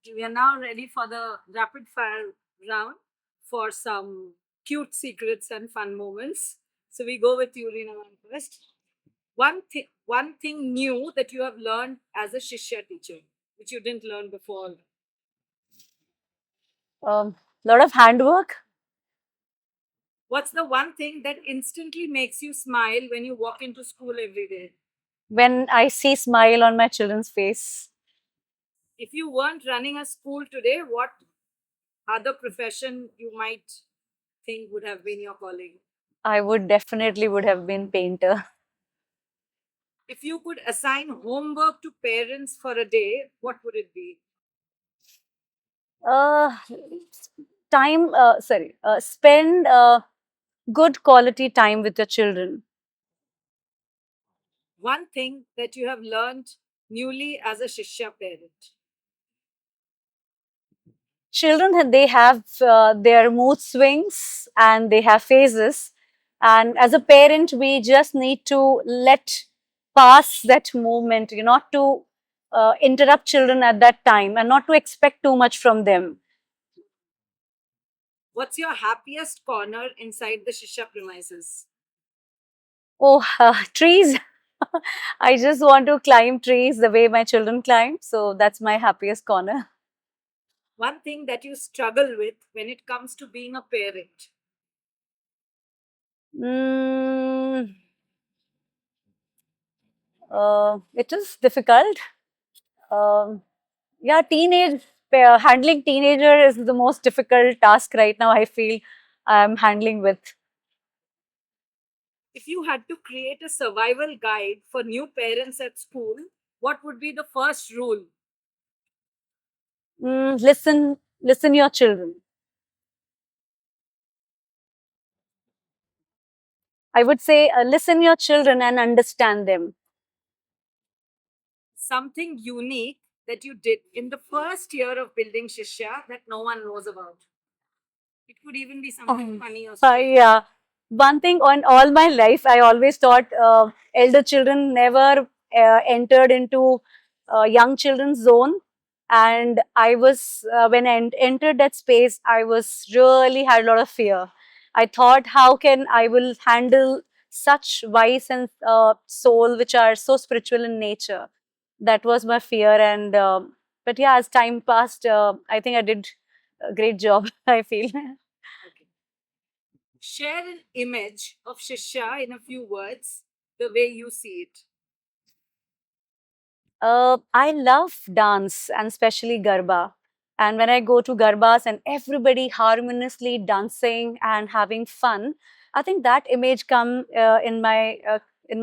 We are now ready for the rapid fire round for some cute secrets and fun moments. So we go with you, Reena, first. One thing new that you have learned as a Shishya teacher, which you didn't learn before. Lot of handwork. What's the one thing that instantly makes you smile when you walk into school every day? When I see smile on my children's face, If you weren't running a school today, what other profession you might think would have been your calling? I would definitely would have been painter. If you could assign homework to parents for a day, what would it be? Uh, spend good quality time with your children. One thing that you have learned newly as a Shishya parent. Children, they have their mood swings and they have phases. And as a parent, we just need to let pass that moment, not to interrupt children at that time and not to expect too much from them. What's your happiest corner inside the Shishya premises? Oh, trees. I just want to climb trees the way my children climb. So that's my happiest corner. One thing that you struggle with when it comes to being a parent. Mm, it is difficult. Um, yeah, handling teenager is the most difficult task right now. I feel I'm handling with. If you had to create a survival guide for new parents at school, what would be the first rule? Listen your children. I would say listen your children and understand them. Something unique that you did in the first year of building Shishya that no one knows about. It could even be something funny or strange. Yeah. One thing on all my life, I always thought elder children never entered into young children's zone. And I was, when I entered that space, I was really had a lot of fear. I thought, how can I will handle such wise and soul which are so spiritual in nature? That was my fear. And but yeah, as time passed, I think I did a great job. I feel. Okay. Share an image of Shishya in a few words, the way you see it. I love dance and especially Garba. And when I go to Garbas and everybody harmoniously dancing and having fun, I think that image come in my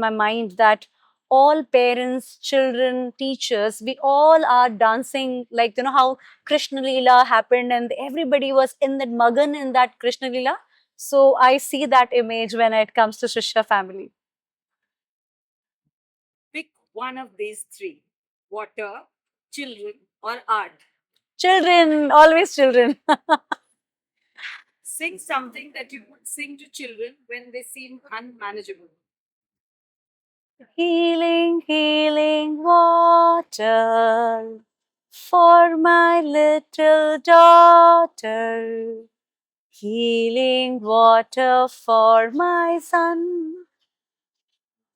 mind that all parents, children, teachers, we all are dancing like how Krishna Leela happened and everybody was in that magan in that Krishna Leela. So I see that image when it comes to Shishya family. Pick one of these three: water, children, or art. Children, always children. Sing something that you would sing to children when they seem unmanageable. Healing, healing water for my little daughter. Healing water for my son.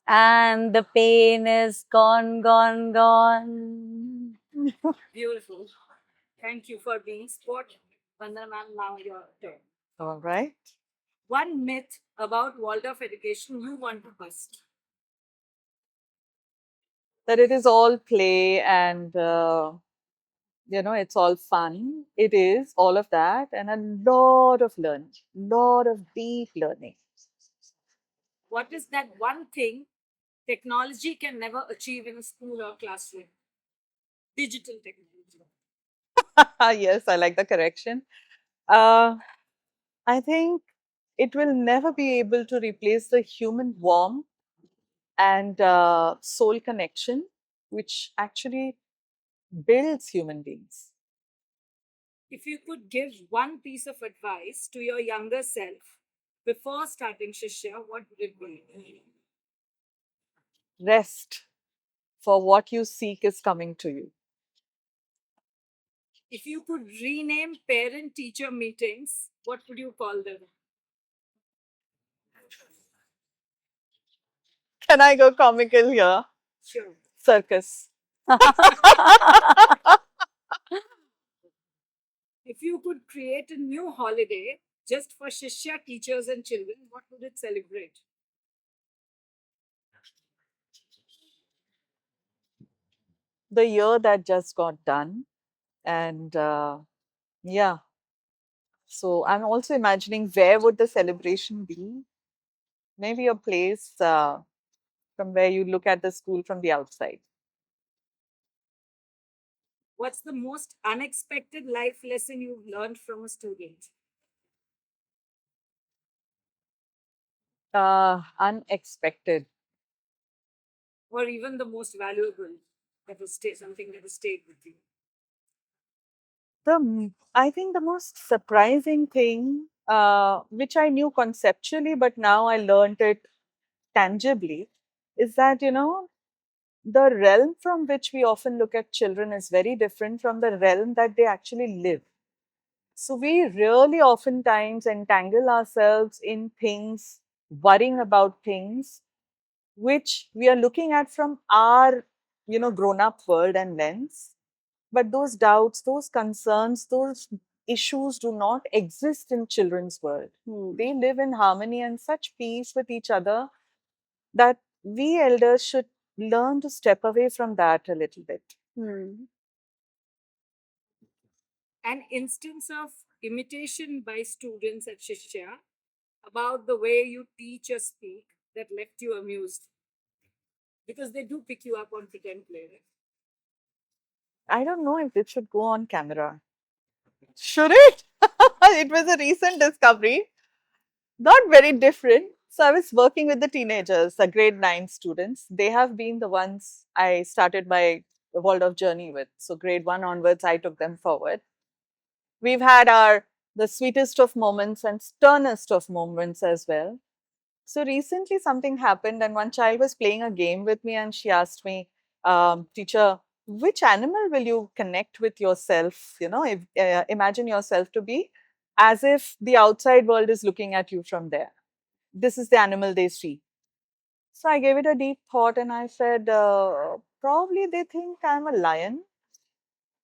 And the pain is gone, gone, gone. Beautiful. Thank you for being sport. Bandana ma'am, now your turn. All right. One myth about Waldorf education you want to bust. That it is all play and, it's all fun. It is all of that and a lot of learning, lot of deep learning. What is that one thing technology can never achieve in a school or classroom? Digital technology. Yes, I like the correction. Uh, I think it will never be able to replace the human warmth and soul connection, which actually builds human beings. If you could give one piece of advice to your younger self before starting Shishya, what would it be? Rest for what you seek is coming to you. If you could rename parent-teacher meetings, what would you call them? Can I go comical here? Sure. Circus. If you could create a new holiday just for Shishya teachers and children, what would it celebrate? The year that just got done. And yeah, so I'm also imagining where would the celebration be? Maybe a place from where you look at the school from the outside. What's the most unexpected life lesson you've learned from a student? Unexpected. Or even the most valuable that has stayed, something that has stayed with you? I think the most surprising thing, which I knew conceptually, but now I learned it tangibly, is that, the realm from which we often look at children is very different from the realm that they actually live. So we really oftentimes entangle ourselves in things, worrying about things which we are looking at from our, grown up world and lens. But those doubts, those concerns, those issues do not exist in children's world. They live in harmony and such peace with each other that we elders should learn to step away from that a little bit. An instance of imitation by students at Shishya about the way you teach or speak that left you amused? Because they do pick you up on pretend play, right? I don't know if it should go on camera. Should it? It was a recent discovery, not very different. So I was working with the teenagers, the grade 9 students. They have been the ones I started my Waldorf journey with. So grade 1 onwards, I took them forward. We've had our the sweetest of moments and sternest of moments as well. So recently something happened and one child was playing a game with me and she asked me, teacher, which animal will you connect with yourself? Imagine yourself to be as if the outside world is looking at you from there. This is the animal they see. So I gave it a deep thought and I said, probably they think I'm a lion.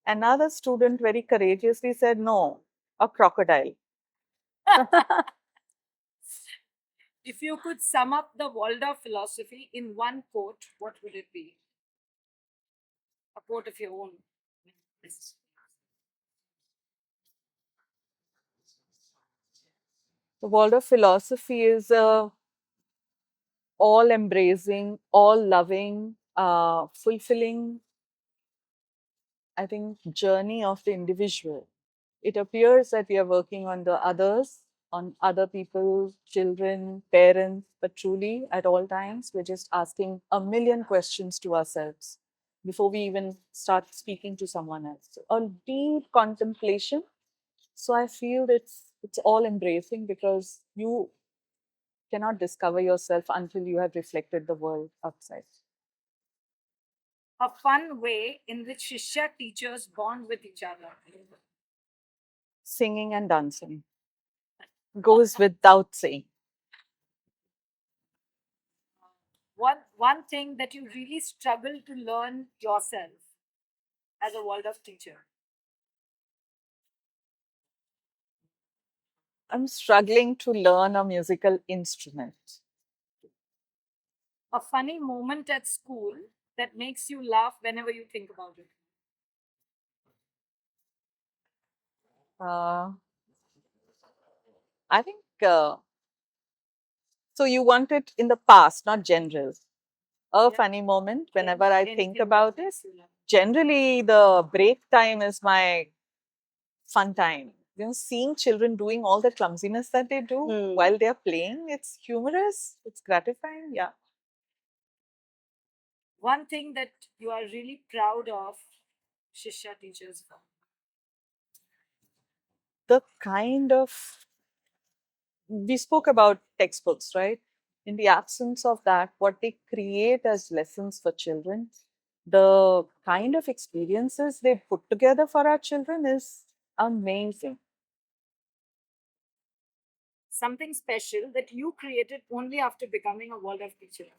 Another student very courageously said, no, a crocodile. If you could sum up the Waldorf philosophy in one quote, what would it be? A quote of your own. The Waldorf philosophy is all embracing, all loving, fulfilling, I think, journey of the individual. It appears that we are working on the others, on other people, children, parents, but truly at all times, we're just asking a million questions to ourselves before we even start speaking to someone else. So a deep contemplation. So I feel it's all embracing because you cannot discover yourself until you have reflected the world outside. A fun way in which Shishya teachers bond with each other. Singing and dancing goes without saying. One thing that you really struggle to learn yourself as a Waldorf teacher. I'm struggling to learn a musical instrument. A funny moment at school that makes you laugh whenever you think about it. Uh, I think so. You want it in the past, not general. A funny moment whenever I think Anything about that it. makes you laugh. Generally, the break time is my fun time. Seeing children doing all the clumsiness that they do while they're playing, it's humorous, it's gratifying. Yeah. One thing that you are really proud of Shishya teachers for. The kind of, we spoke about textbooks, right? In the absence of that, what they create as lessons for children, the kind of experiences they put together for our children is amazing. Something special that you created only after becoming a Waldorf teacher.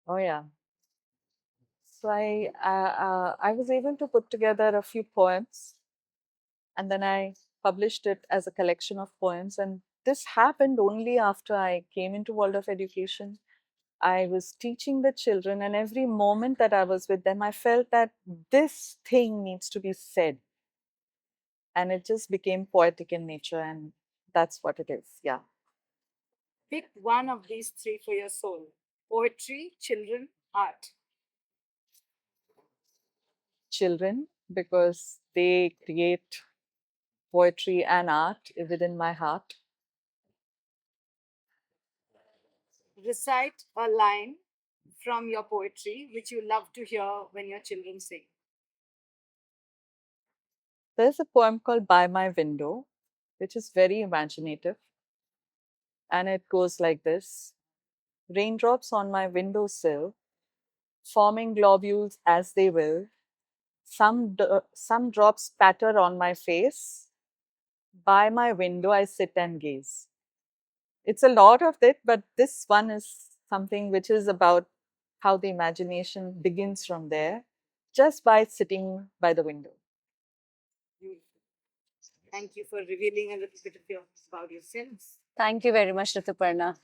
Oh, yeah. So I was able to put together a few poems, and then I published it as a collection of poems. And this happened only after I came into world of education. I was teaching the children, and every moment that I was with them, I felt that this thing needs to be said. And it just became poetic in nature, and that's what it is. Yeah. Pick one of these three for your soul: poetry, children, art. Children, because they create poetry and art within my heart. Recite a line from your poetry which you love to hear when your children sing. There's a poem called By My Window, which is very imaginative. And it goes like this: raindrops on my windowsill, forming globules as they will. Some drops patter on my face. By my window, I sit and gaze. It's a lot of it, but this one is something which is about how the imagination begins from there, just by sitting by the window. Beautiful. Thank you for revealing a little bit of about yourselves. Thank you very much, Rituparna.